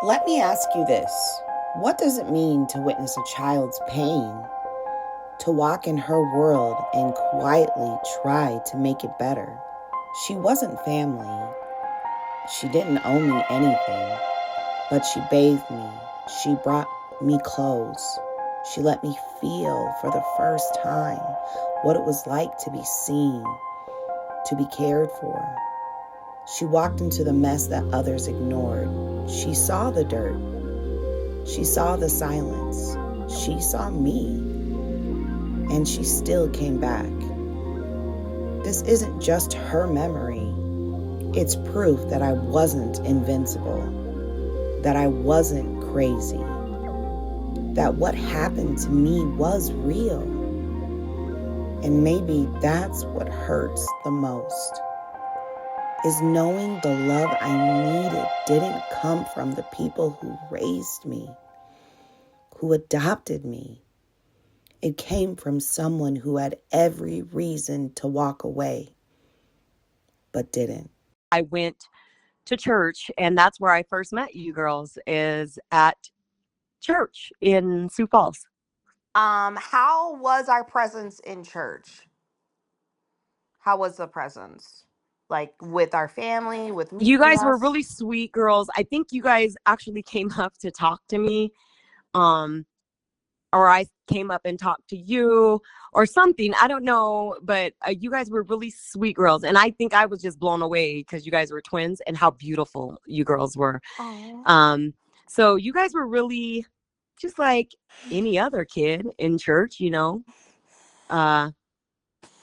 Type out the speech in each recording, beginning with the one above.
Let me ask you this. What does it mean to witness a child's pain? To walk in her world and quietly try to make it better? She wasn't family. She didn't owe me anything, but she bathed me. She brought me clothes. She let me feel for the first time what it was like to be seen, to be cared for. She walked into the mess that others ignored. She saw the dirt. She saw the silence. She saw me. And she still came back. This isn't just her memory. It's proof that I wasn't invincible, that I wasn't crazy, that what happened to me was real. And maybe that's what hurts the most, is knowing the love I needed didn't come from the people who raised me, who adopted me. It came from someone who had every reason to walk away, but didn't. I went to church, and that's where I first met you girls, is at church in Sioux Falls. How was our presence in church? How was the presence? Like with our family, with You meeting guys were us? really sweet girls. I think you guys actually came up to talk to me. Um, or I came up and talked to you or something. I don't know, but you guys were really sweet girls. And I think I was just blown away because you guys were twins and how beautiful you girls were. Oh. Um, so you guys were really just like any other kid in church, uh,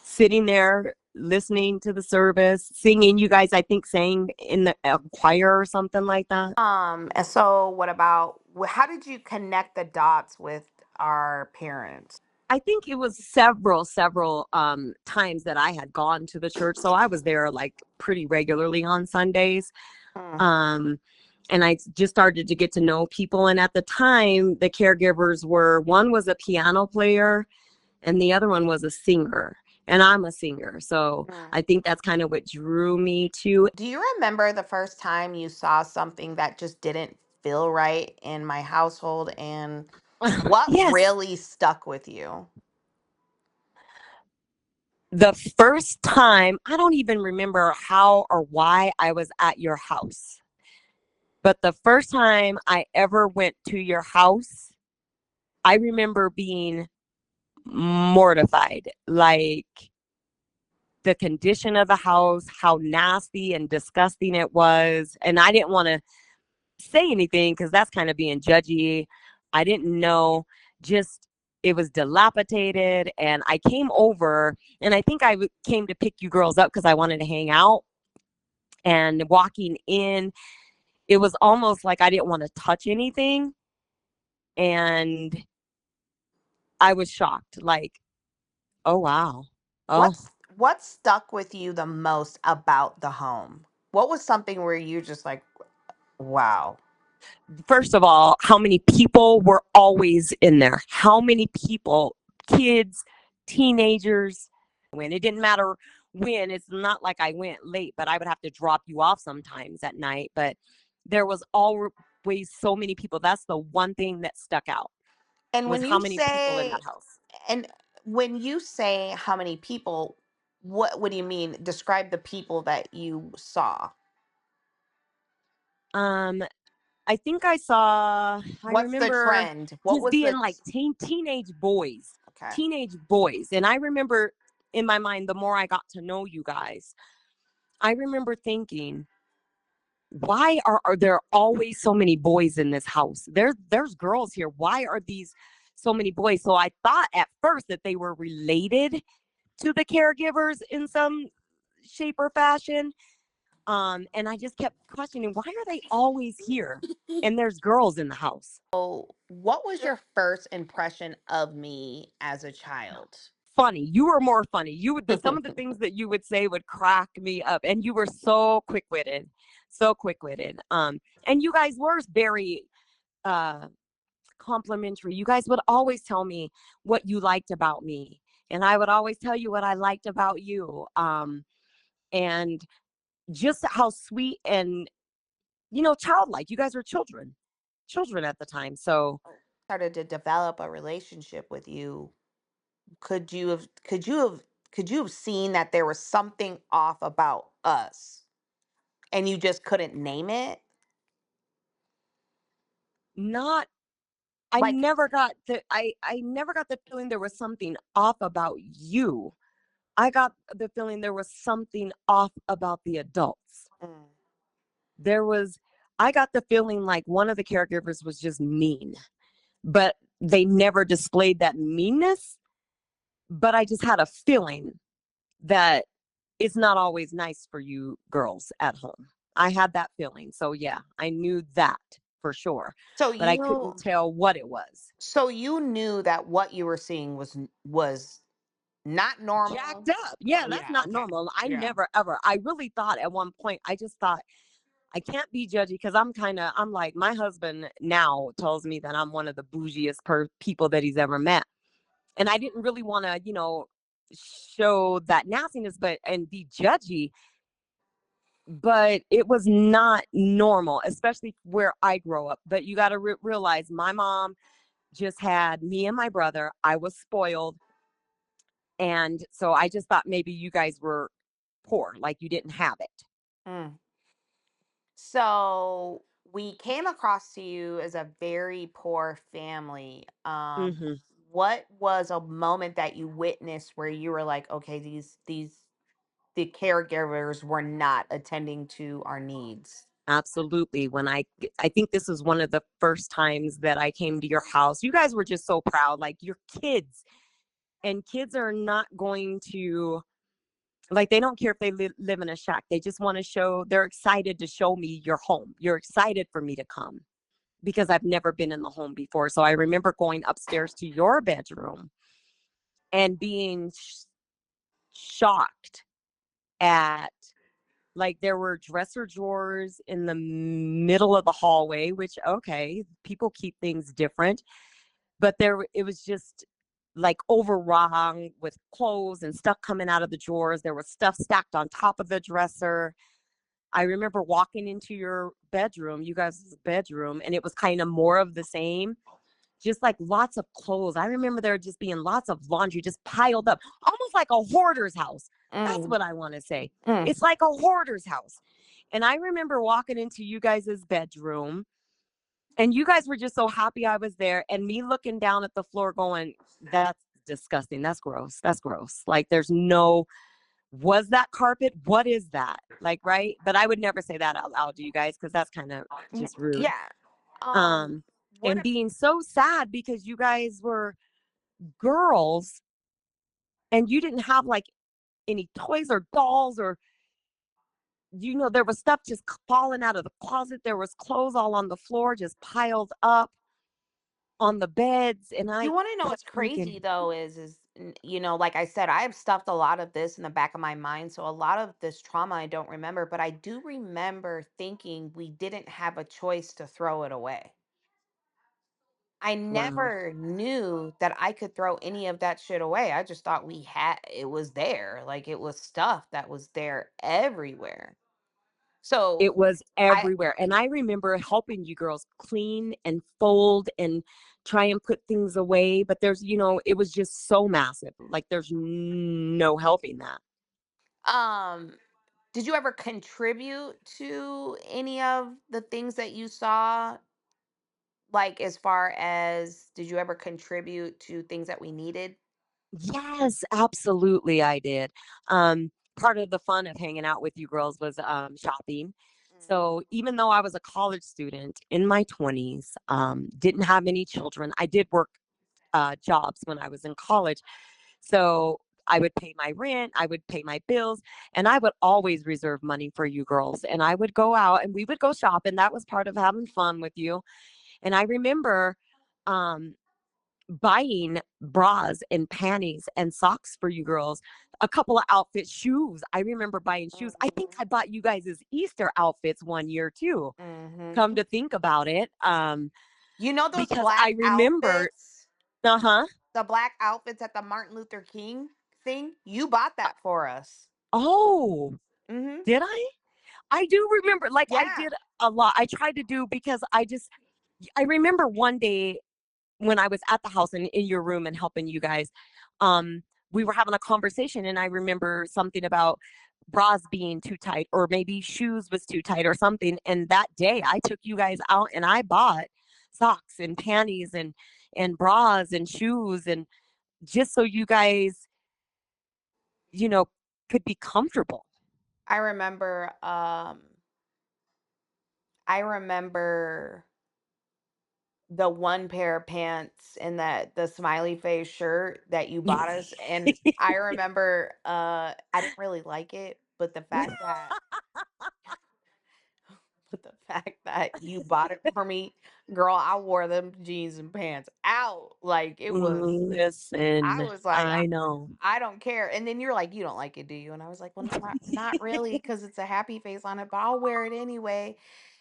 sitting there listening to the service, singing. You guys, I think, sang in the choir or something like that. And so what about how did you connect the dots with our parents? I think it was several times that I had gone to the church, so I was there like pretty regularly on Sundays. Mm. Um, and I just started to get to know people. And at the time, the caregivers were, one was a piano player, and the other one was a singer. And I'm a singer, so Mm. I think that's kind of what drew me to. Do you remember the first time you saw something that just didn't feel right in my household, and what Yes, really stuck with you? the first time, I don't even remember how or why I was at your house. But the first time I ever went to your house, I remember being mortified. Like the condition of the house, how nasty and disgusting it was. And I didn't want to say anything because that's kind of being judgy. I didn't know, just it was dilapidated. And I came over, and I think came to pick you girls up because I wanted to hang out. And walking in, it was almost like I didn't want to touch anything. And I was shocked, like, oh wow. Oh, What stuck with you the most about the home? What was something where you just like, wow? first of all, how many people were always in there? How many people, kids, teenagers, when it didn't matter when, it's not like I went late, but I would have to drop you off sometimes at night. But there was always so many people. That's the one thing that stuck out, And was when how you many people in say that house. and when you say how many people, what do you mean? Describe the people that you saw. Um, I think I What's the remember trend? What just was being like okay. teenage boys. And I remember in my mind, the more I got to know you guys, I remember thinking, why are there always so many boys in this house? There's girls here. Why are these so many boys? So I thought at first that they were related to the caregivers in some shape or fashion. And I just kept questioning, why are they always here? And there's girls in the house. So, what was your first impression of me as a child? Funny. You were more funny. You would some of the things that you would say would crack me up. And you were so quick witted. So quick witted. And you guys were very uh complimentary. You guys would always tell me what you liked about me. And I would always tell you what I liked about you. And just how sweet and childlike. You guys were children. children at the time. So Started to develop a relationship with you, could you have seen that there was something off about us and you just couldn't name it? not Like, I never got the feeling there was something off about you. I got the feeling there was something off about the adults. mm, There was I got the feeling like one of the caregivers was just mean, but they never displayed that meanness. But I just had a feeling that it's not always nice for you girls at home. I had that feeling. So yeah, I knew that for sure, so but I couldn't you tell what it was. so you knew that what you were seeing was not Jacked normal. up. Yeah, that's Yeah, not okay. normal. I Yeah. never ever. I really thought at one point, I just thought I can't be judgy because I'm like, my husband now tells me that I'm one of the bougiest people that he's ever met. And I didn't really want to, show that nastiness, and be judgy, but it was not normal, especially where I grow up. But you got to realize my mom just had me and my brother. I was spoiled. And so I just thought maybe you guys were poor, like you didn't have it. Mm. So we came across to you as a very poor family. Hmm. What was a moment that you witnessed where you were like, okay, the caregivers were not attending to our needs? Absolutely. I think this was one of the first times that I came to your house. You guys were just so proud, like your kids. And kids are not going to, like, they don't care if they live in a shack. They just want to show, they're excited to show me your home. You're excited for me to come because I've never been in the home before. So I remember going upstairs to your bedroom and being shocked at, like, there were dresser drawers in the middle of the hallway, which, okay, people keep things different, but it was just like overrun with clothes and stuff coming out of the drawers. There was stuff stacked on top of the dresser. I remember walking into your bedroom, you guys' bedroom, and it was kind of more of the same, just like lots of clothes. I remember there just being lots of laundry just piled up, almost like a hoarder's house. That's Mm, what I want to say. mm. It's like a hoarder's house. And I remember walking into you guys' bedroom, and you guys were just so happy I was there, and me looking down at the floor going, that's disgusting. That's gross. That's gross. Like, there's no, was that carpet? What is that? Like, right? But I would never say that out loud to you guys because that's kind of just rude. Yeah. Um, Um, what and being so sad because you guys were girls and you didn't have like any toys or dolls, or there was stuff just falling out of the closet. There was clothes all on the floor just piled up on the beds, and You I want to know what's kept crazy thinking, though like I said, I have stuffed a lot of this in the back of my mind, so a lot of this trauma I don't remember, but I do remember thinking we didn't have a choice to throw it away. I wow, never knew that I could throw any of that shit away. I just thought it was there, like it was stuff that was there everywhere. So it was I everywhere. And I remember helping you girls clean and fold and try and put things away, but it was just so massive. Like, there's no helping that. um did you ever contribute to any of the things that you saw? Like, as far as, did you ever contribute to things that we needed? Yes, absolutely, I did. Part of the fun of hanging out with you girls was shopping. Mm, So even though I was a college student in my 20s, didn't have any children, I did work jobs when I was in college. So I would pay my rent, I would pay my bills, and I would always reserve money for you girls. And I would go out and we would go shop, and that was part of having fun with you. And I remember um, buying bras and panties and socks for you girls, a couple of outfits, shoes. I remember buying shoes. I think mhm, I bought you guys' Easter outfits one year too. Come mhm. to think about it, You know those because black I remember, outfits? uh huh. The black outfits at the Martin Luther King thing? You bought that for us. Oh, Mhm. did I? I do remember, like, I Yeah. did a lot. I tried to do because I just I remember one day when I was at the house and in your room and helping you guys, um, we were having a conversation, and I remember something about bras being too tight, or maybe shoes was too tight or something. And that day I took you guys out and I bought socks and panties and bras and shoes, and just so you guys, you know, could be comfortable. I remember I remember the one pair of pants and that the smiley face shirt that you bought us, and I remember I didn't really like it, but the fact that you bought it for me, girl, I wore them jeans and pants out. Like it was I Listen, was like, I know. I don't care. And then you're like, you don't like it, do you? And I was like, well, not really, because it's a happy face on it, but I'll wear it anyway.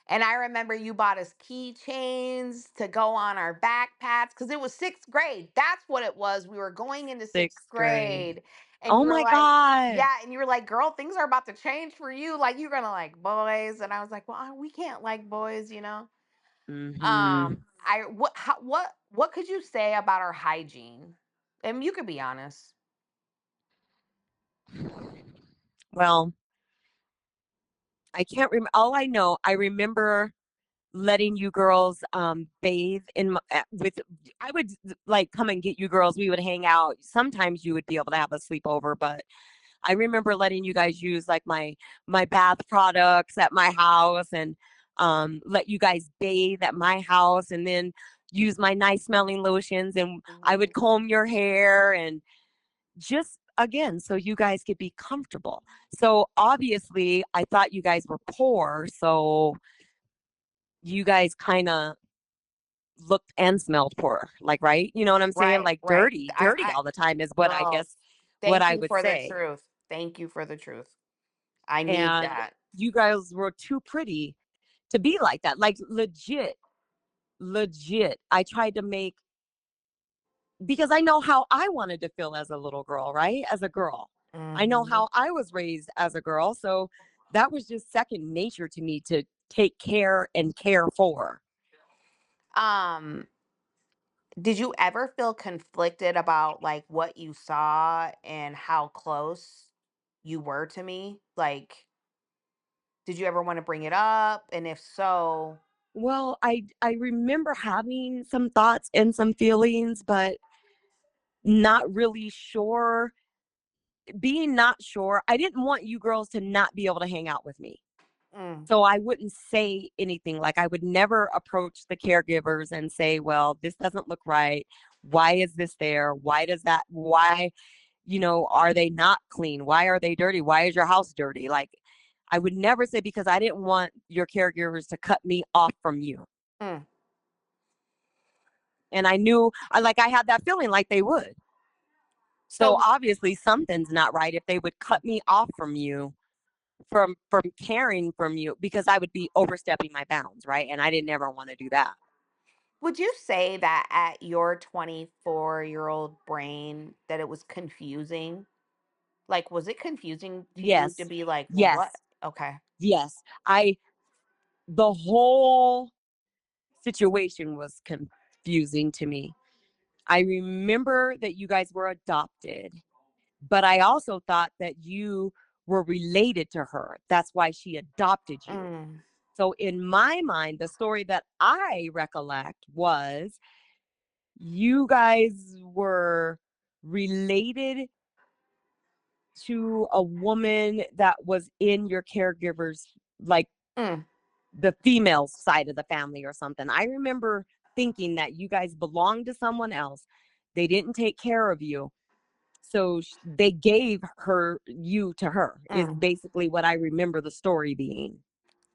And I remember you bought us keychains to go on our backpacks because it was sixth grade. That's what it was. We were going into sixth Sixth grade. grade. And Oh you were my like, God. yeah. And you were like, girl, things are about to change for you. Like, you're going to like boys. And I was like, well, we can't like boys, you know? Hmm. What could you say about our hygiene? And you could be honest. Well, I can't remember. All I know, I remember letting you girls bathe with. I would like come and get you girls. We would hang out. Sometimes you would be able to have a sleepover, but I remember letting you guys use like my bath products at my house, and let you guys bathe at my house, and then use my nice smelling lotions, and I would Mhm. comb your hair, and just again so you guys could be comfortable. So obviously I thought you guys were poor, so you guys kind of looked and smelled poor, like, right? You know what I'm saying? Right, Like right. dirty all the time is what I Girl, guess what thank I you would for the say. truth. Thank you for the truth. I need And that. you guys were too pretty to be like that. Like legit. I tried to make, because I know how I wanted to feel as a little girl, right? As a girl. I know Hmm. how I was raised as a girl. So that was just second nature to me to take care and care for. Um, did you ever feel conflicted about like what you saw and how close you were to me? Like, did you ever want to bring it up? And if so, Well, I remember having some thoughts and some feelings, but not really sure. Being not sure, I didn't want you girls to not be able to hang out with me. mm, So I wouldn't say anything. Like, I would never approach the caregivers and say, well, this doesn't look right. Why is this there? Why, are they not clean? Why are they dirty? Why is your house dirty? Like, I would never say, because I didn't want your caregivers to cut me off from you. mm. And I knew, I had that feeling like they would. So So obviously something's not right if they would cut me off from you, from caring from you, because I would be overstepping my bounds, right? And I didn't ever want to do that. would you say that at your 24-year-old brain that it was confusing? Like, was it confusing to you to Yes. be like, well, what? Yes. Okay. Yes. I The whole situation was confusing to me. I remember that you guys were adopted, but I also thought that you were related to her. That's why she adopted you. Mm, So in my mind, the story that I recollect was you guys were related to a woman that was in your caregiver's, like, mm. the female side of the family or something. I remember thinking that you guys belonged to someone else. They didn't take care of you. So they gave you to her, is Mm. basically what I remember the story being.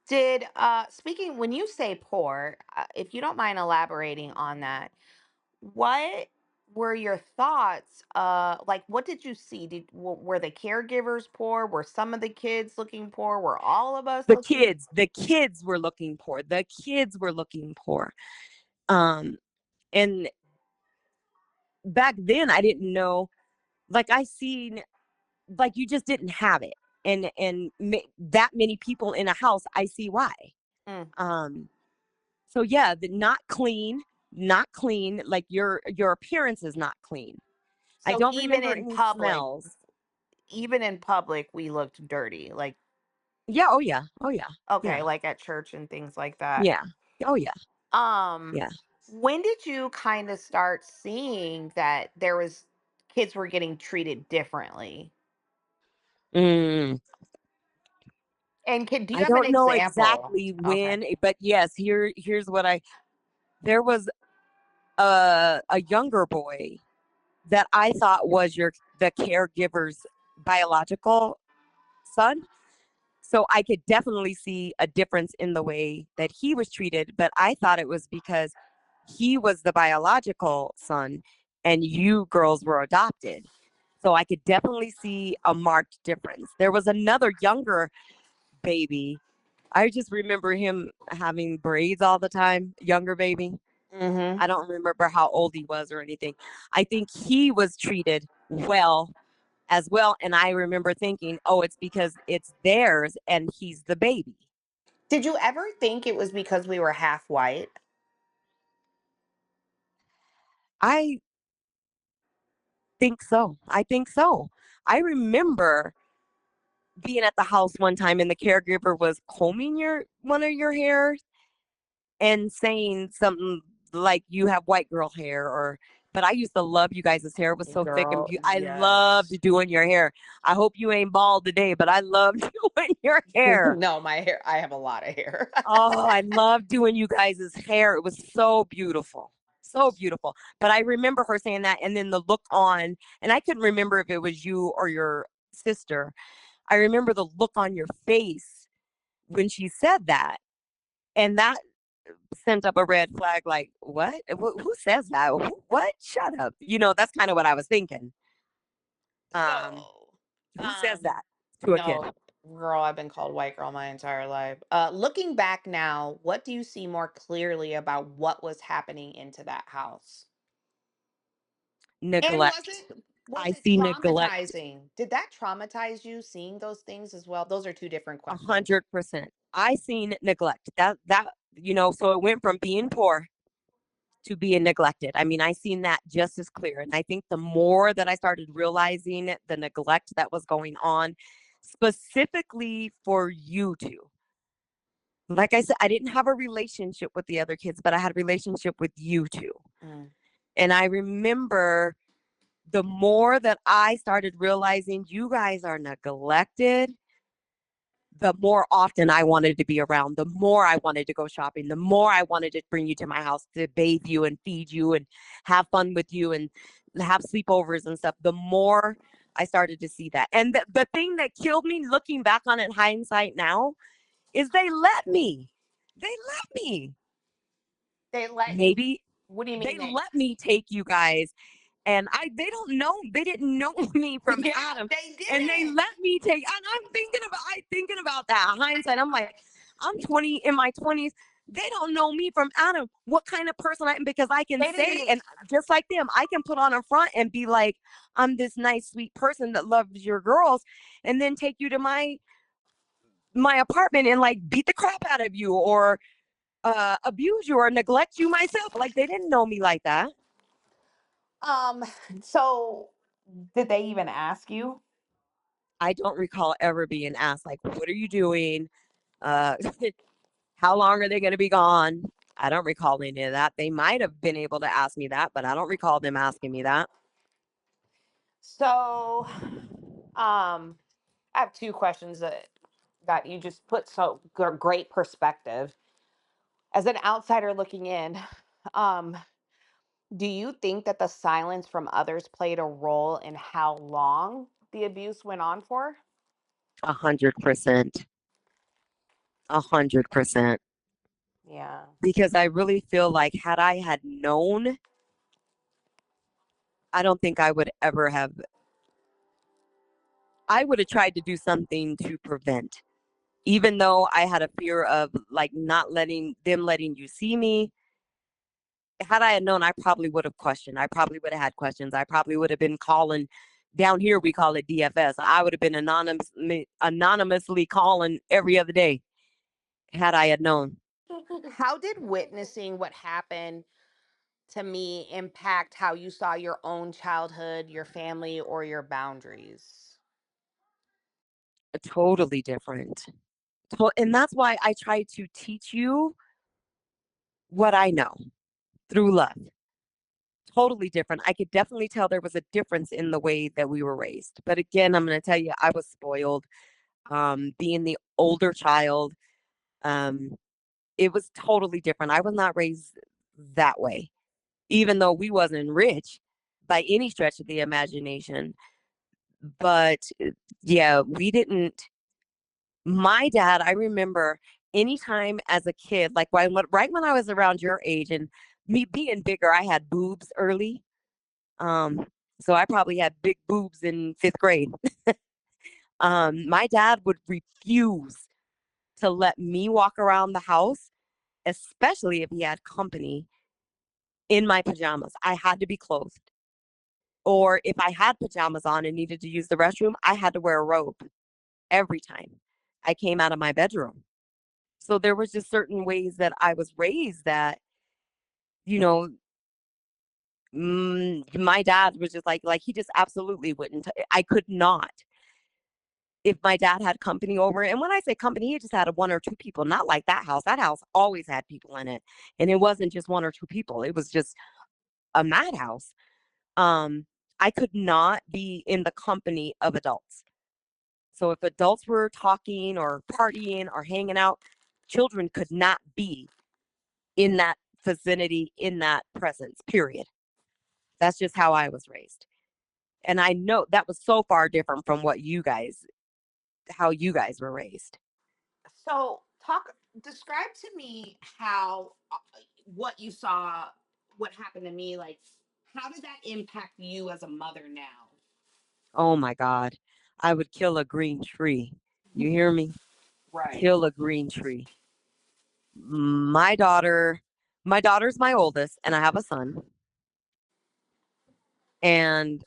Did speaking when you say poor, if you don't mind elaborating on that, what were your thoughts? Like, what did you see? Were the caregivers poor? Were some of the kids looking poor? Were all of us looking? The kids were looking poor. The kids were looking poor. Um, and back then I didn't know, like, I seen, like, you just didn't have it. And that many people in a house, I see why. Mm, Um, So yeah, not clean. Like your appearance is not clean. I So don't remember any smells. even in public, we looked dirty. Like, Yeah. Oh yeah. Oh yeah. okay, Yeah. like at church and things like that. Yeah. Oh yeah. Um, Yeah. when did you kind of start seeing that there was kids were getting treated differently? Mm, And do you I have an don't know example? exactly Okay. when, but yes, here's what I there was a younger boy that I thought was your the caregiver's biological son. So I could definitely see a difference in the way that he was treated, but I thought it was because he was the biological son and you girls were adopted. So I could definitely see a marked difference. There was another younger baby. I just remember him having braids all the time, younger baby. Mm-hmm. I don't remember how old he was or anything. I think he was treated well as well. And I remember thinking, oh, it's because it's theirs and he's the baby. Did you ever think it was because we were half white? I think so. I think so. I remember being at the house one time and the caregiver was combing one of your hairs and saying something like you have white girl hair or but I used to love you guys' hair. It was so thick and Girl, I loved yes. doing your hair. I hope you ain't bald today, but I loved doing your hair. No, my hair, I have a lot of hair. Oh, I love doing you guys' hair. It was so beautiful. So beautiful. But I remember her saying that and then the look on, and I couldn't remember if it was you or your sister. I remember the look on your face when she said that. And that sent up a red flag like, what? Who says that? What? Shut up. That's kind of what I was thinking. Um, So, who says um, that to a kid? no, girl, I've been called white girl my entire life. Looking back now, what do you see more clearly about what was happening into that house? And Neglect. was I it see neglect traumatizing? Did that traumatize you seeing those things as well? Those are two different questions. 100%. I seen neglect. So it went from being poor to being neglected. I mean, I seen that just as clear. And I think the more that I started realizing the neglect that was going on, specifically for you two, like I said, I didn't have a relationship with the other kids, but I had a relationship with you two. Mm. And I remember the more that I started realizing you guys are neglected, the more often I wanted to be around, the more I wanted to go shopping, the more I wanted to bring you to my house to bathe you and feed you and have fun with you and have sleepovers and stuff, the more I started to see that. And the thing that killed me looking back on it, hindsight now, is they let me. They let me. They let you. Maybe What do you they mean let me take you guys and they didn't know me from Yeah, Adam they and they didn't. let me take and I thinking about that hindsight. I'm like, I'm 20 in my 20s. They don't know me from Adam. What kind of person I am because I can They didn't say even. and just like them, I can put on a front and be like, I'm this nice, sweet person that loves your girls, and then take you to my apartment and like beat the crap out of you or abuse you or neglect you myself. Like they didn't know me like that. Um. So, did they even ask you? I don't recall ever being asked, like, what are you doing? Uh, how long are they going to be gone? I don't recall any of that. They might have been able to ask me that, but I don't recall them asking me that. So, um, I have two questions that you just put great perspective. As an outsider looking in, um, do you think that the silence from others played a role in how long the abuse went on for? 100%. 100%. Yeah. Because I really feel like had I had known, I don't think I would have tried to do something to prevent. Even though I had a fear of like not letting you see me, had I had known, I probably would have questioned. I probably would have had questions. I probably would have been calling down here. We call it DFS. I would have been anonymously calling every other day had I had known. How did witnessing what happened to me impact how you saw your own childhood, your family, or your boundaries? Totally different. And that's why I try to teach you what I know through love. Totally different. I could definitely tell there was a difference in the way that we were raised. But again, I'm going to tell you, I was spoiled. Being the older child, um, it was totally different. I was not raised that way, even though we wasn't rich by any stretch of the imagination. But yeah, we didn't. My dad, I remember anytime as a kid, like right when I was around your age and me being bigger, I had boobs early. Um, so I probably had big boobs in fifth grade. My dad would refuse to let me walk around the house, especially if he had company in my pajamas. I had to be clothed. Or if I had pajamas on and needed to use the restroom, I had to wear a robe every time I came out of my bedroom. So there was just certain ways that I was raised that, you know, my dad was just like he just absolutely wouldn't. I could not. If my dad had company over, and when I say company, he just had one or two people, not like that house. That house always had people in it. And it wasn't just one or two people. It was just a madhouse. Um, I could not be in the company of adults. So if adults were talking or partying or hanging out, children could not be in that vicinity, in that presence, period. That's just how I was raised. And I know that was so far different from how you guys were raised. So, describe to me how what you saw, what happened to me, like how did that impact you as a mother now? Oh my God. I would kill a green tree. You hear me? Right. Kill a green tree. My daughter, my daughter's my oldest, and I have a son. And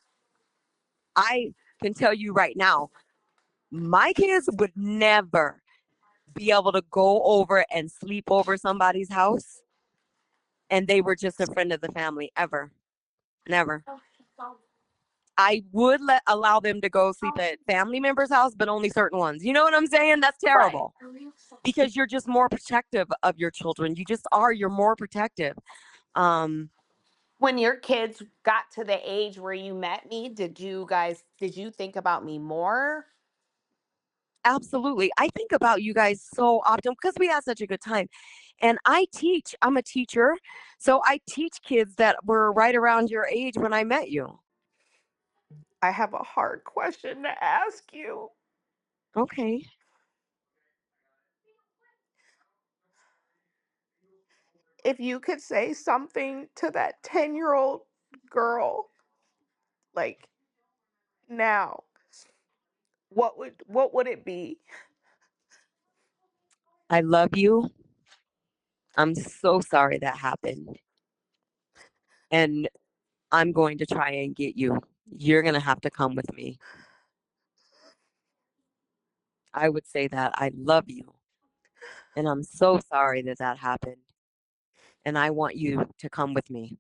I can tell you right now, my kids would never be able to go over and sleep over somebody's house and they were just a friend of the family ever. Never. I would allow them to go sleep at family members' house, but only certain ones. You know what I'm saying? That's Right. terrible because you're just more protective of your children. You just are. You're more protective. Um, When your kids got to the age where you met me, did you think about me more? Absolutely. I think about you guys so often because we had such a good time. And I teach, I'm a teacher. So I teach kids that were right around your age when I met you. I have a hard question to ask you. Okay. If you could say something to that 10-year-old girl, like now, what would it be? I love you. I'm so sorry that happened. And I'm going to try and get you. You're going to have to come with me. I would say that I love you. And I'm so sorry that that happened. And I want you to come with me.